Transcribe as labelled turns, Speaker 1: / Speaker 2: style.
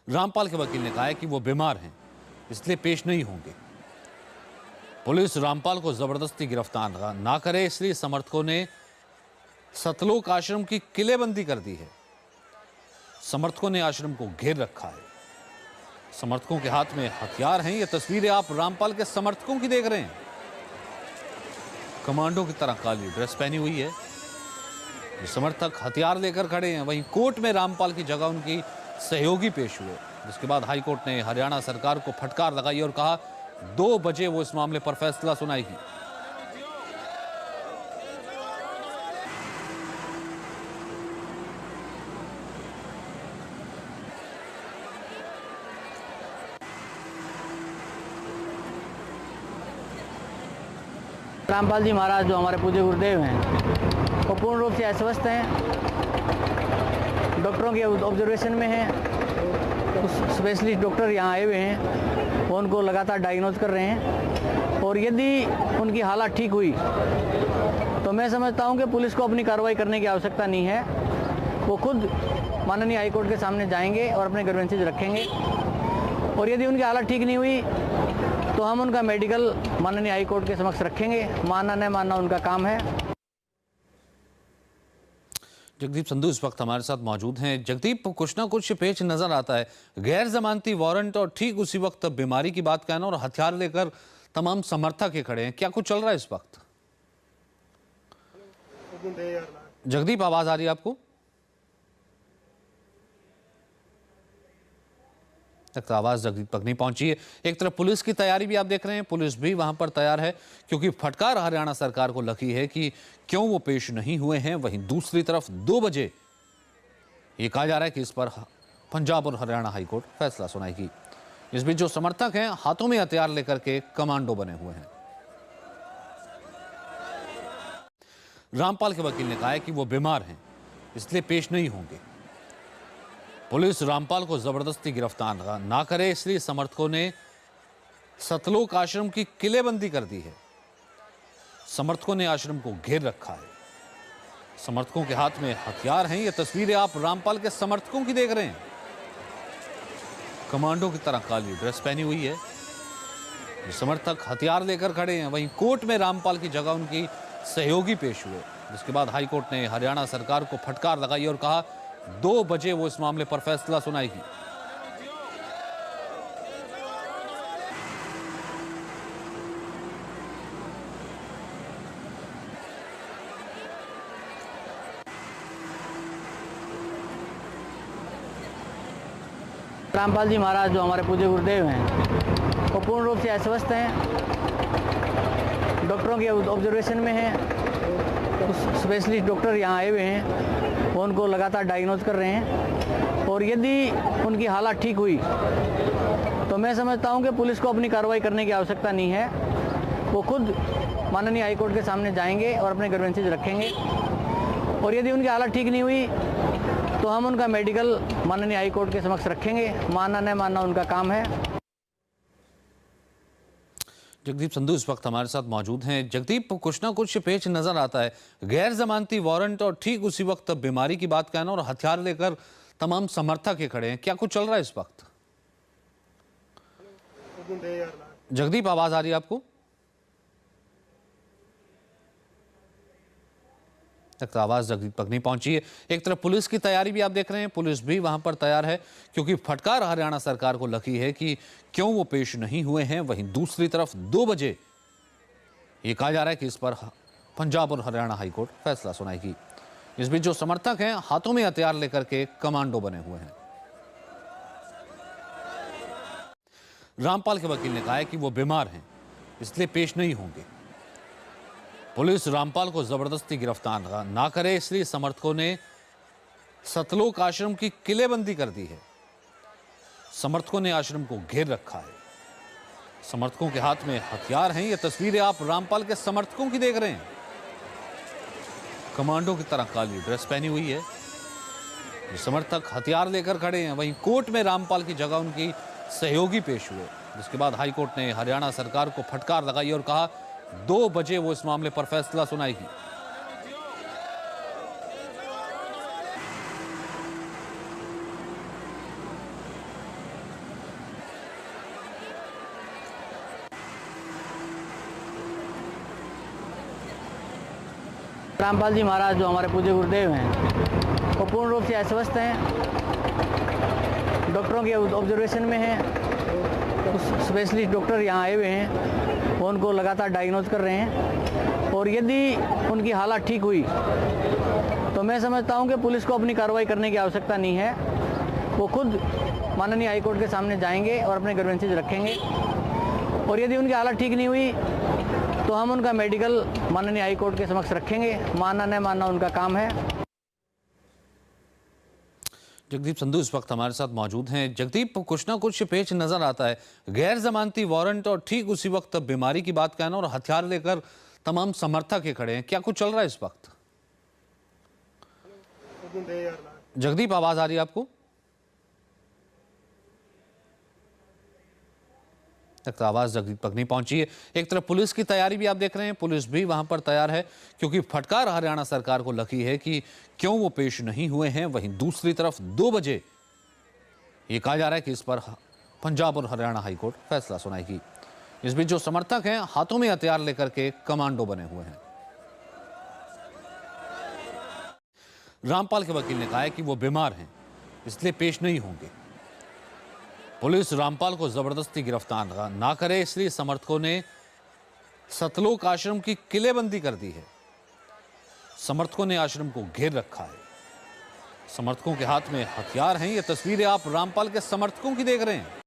Speaker 1: रामपाल के वकील ने कहा है कि वो बीमार हैं, इसलिए पेश नहीं होंगे। पुलिस रामपाल को जबरदस्ती गिरफ्तार ना करे, इसलिए समर्थकों ने सतलोक आश्रम की किलेबंदी कर दी है। समर्थकों ने आश्रम को घेर रखा है। समर्थकों के हाथ में हथियार हैं। ये तस्वीरें आप रामपाल के समर्थकों की देख रहे हैं। कमांडो की तरह काली ड्रेस पहनी हुई है। ये समर्थक हथियार लेकर खड़े हैं। वहीं कोर्ट में रामपाल की जगह उनकी सहयोगी पेश हुए, जिसके बाद हाईकोर्ट ने हरियाणा सरकार को फटकार लगाई और कहा 2 बजे वो इस मामले पर फैसला सुनाएगी।
Speaker 2: रामपाल जी महाराज जो हमारे पूज्य गुरुदेव हैं वो पूर्ण रूप से अस्वस्थ हैं, डॉक्टरों के ऑब्जर्वेशन में हैं। स्पेशलिस्ट डॉक्टर यहाँ आए हुए हैं, वो उनको लगातार डायग्नोज कर रहे हैं और यदि उनकी हालत ठीक हुई तो मैं समझता हूँ कि पुलिस को अपनी कार्रवाई करने की आवश्यकता नहीं है। वो खुद माननीय हाईकोर्ट के सामने जाएंगे और अपने ग्रीवेंसेज रखेंगे और यदि उनकी हालत ठीक नहीं हुई तो हम उनका मेडिकल माननीय हाईकोर्ट के समक्ष रखेंगे। मानना न मानना उनका काम है।
Speaker 1: जगदीप संधू इस वक्त हमारे साथ मौजूद हैं। जगदीप, कुछ ना कुछ पेच नजर आता है। गैर जमानती वारंट और ठीक उसी वक्त बीमारी की बात कहना और हथियार लेकर तमाम समर्थक के खड़े हैं। क्या कुछ चल रहा है इस वक्त? जगदीप, आवाज आ रही है आपको? तक आवाज जगदीप तक नहीं पहुंची है। एक तरफ पुलिस की तैयारी भी आप देख रहे हैं, पुलिस भी वहां पर तैयार है क्योंकि फटकार हरियाणा सरकार को लगी है कि क्यों वो पेश नहीं हुए हैं। वहीं दूसरी तरफ 2 बजे ये कहा जा रहा है कि इस पर पंजाब और हरियाणा हाईकोर्ट फैसला सुनाएगी। इस बीच जो समर्थक हैं हाथों में हथियार लेकर के कमांडो बने हुए हैं। रामपाल के वकील ने कहा है कि वो बीमार हैं, इसलिए पेश नहीं होंगे। पुलिस रामपाल को जबरदस्ती गिरफ्तार ना करे, इसलिए समर्थकों ने सतलोक आश्रम की किलेबंदी कर दी है। समर्थकों ने आश्रम को घेर रखा है। समर्थकों के हाथ में हथियार हैं। ये तस्वीरें आप रामपाल के समर्थकों की देख रहे हैं। कमांडो की तरह काली ड्रेस पहनी हुई है। ये समर्थक हथियार लेकर खड़े हैं। वहीं कोर्ट में रामपाल की जगह उनकी सहयोगी पेश हुए, जिसके बाद हाईकोर्ट ने हरियाणा सरकार को फटकार लगाई और कहा 2 बजे वो इस मामले पर फैसला सुनाएगी।
Speaker 2: रामपाल जी महाराज जो हमारे पूज्य गुरुदेव हैं वो पूर्ण रूप से अस्वस्थ हैं, डॉक्टरों के ऑब्जर्वेशन में हैं। स्पेशलिस्ट डॉक्टर यहाँ आए हुए हैं, वो उनको लगातार डायग्नोज कर रहे हैं और यदि उनकी हालत ठीक हुई तो मैं समझता हूँ कि पुलिस को अपनी कार्रवाई करने की आवश्यकता नहीं है। वो खुद माननीय हाईकोर्ट के सामने जाएंगे और अपने ग्रीवेंसेज रखेंगे और यदि उनकी हालत ठीक नहीं हुई तो हम उनका मेडिकल माननीय हाईकोर्ट के समक्ष रखेंगे। मानना न मानना उनका काम है।
Speaker 1: जगदीप संधू इस वक्त हमारे साथ मौजूद हैं। जगदीप, कुछ ना कुछ पेच नजर आता है। गैर जमानती वारंट और ठीक उसी वक्त बीमारी की बात कहना और हथियार लेकर तमाम समर्थक के खड़े हैं। क्या कुछ चल रहा है इस वक्त? जगदीप, आवाज आ रही है आपको? तक आवाज जगदीप तक नहीं पहुंची है। एक तरफ पुलिस की तैयारी भी आप देख रहे हैं, पुलिस भी वहां पर तैयार है क्योंकि फटकार हरियाणा सरकार को लगी है कि क्यों वो पेश नहीं हुए हैं। वहीं दूसरी तरफ 2 बजे ये कहा जा रहा है कि इस पर पंजाब और हरियाणा हाईकोर्ट फैसला सुनाएगी। इस बीच जो समर्थक हैं हाथों में हथियार लेकर के कमांडो बने हुए हैं। रामपाल के वकील ने कहा है कि वो बीमार हैं, इसलिए पेश नहीं होंगे। पुलिस रामपाल को जबरदस्ती गिरफ्तार ना करे, इसलिए समर्थकों ने सतलोक आश्रम की किलेबंदी कर दी है। समर्थकों ने आश्रम को घेर रखा है। समर्थकों के हाथ में हथियार हैं। ये तस्वीरें आप रामपाल के समर्थकों की देख रहे हैं। कमांडो की तरह काली ड्रेस पहनी हुई है। ये समर्थक हथियार लेकर खड़े हैं। वहीं कोर्ट में रामपाल की जगह उनकी सहयोगी पेश हुए, जिसके बाद हाईकोर्ट ने हरियाणा सरकार को फटकार लगाई और कहा 2 बजे वो इस मामले पर फैसला सुनाएगी।
Speaker 2: रामपाल जी महाराज जो हमारे पूज्य गुरुदेव हैं वो पूर्ण रूप से अस्वस्थ हैं, डॉक्टरों के ऑब्जर्वेशन में हैं। स्पेशलिस्ट डॉक्टर यहाँ आए हुए हैं, वो उनको लगातार डायग्नोज कर रहे हैं और यदि उनकी हालत ठीक हुई तो मैं समझता हूँ कि पुलिस को अपनी कार्रवाई करने की आवश्यकता नहीं है। वो खुद माननीय हाईकोर्ट के सामने जाएंगे और अपने ग्रीवेंसेज रखेंगे और यदि उनकी हालत ठीक नहीं हुई तो हम उनका मेडिकल माननीय हाईकोर्ट के समक्ष रखेंगे। मानना न मानना उनका काम है।
Speaker 1: जगदीप संधू इस वक्त हमारे साथ मौजूद हैं। जगदीप, कुछ ना कुछ पेच नजर आता है, गैर जमानती वारंट और ठीक उसी वक्त बीमारी की बात कहना और हथियार लेकर तमाम समर्थक ही खड़े हैं। क्या कुछ चल रहा है इस वक्त? जगदीप, आवाज आ रही है आपको? तक तो आवाज जगदीप तक नहीं पहुंची है। एक तरफ पुलिस की तैयारी भी आप देख रहे हैं, पुलिस भी वहां पर तैयार है क्योंकि फटकार हरियाणा सरकार को लगी है कि क्यों वो पेश नहीं हुए हैं। वहीं दूसरी तरफ 2 बजे ये कहा जा रहा है कि इस पर पंजाब और हरियाणा हाईकोर्ट फैसला सुनाएगी। इस बीच जो समर्थक हैं हाथों में हथियार लेकर के कमांडो बने हुए हैं। रामपाल के वकील ने कहा है कि वो बीमार हैं, इसलिए पेश नहीं होंगे। पुलिस रामपाल को जबरदस्ती गिरफ्तार ना करे, इसलिए समर्थकों ने सतलोक आश्रम की किलेबंदी कर दी है। समर्थकों ने आश्रम को घेर रखा है। समर्थकों के हाथ में हथियार हैं। ये तस्वीरें आप रामपाल के समर्थकों की देख रहे हैं।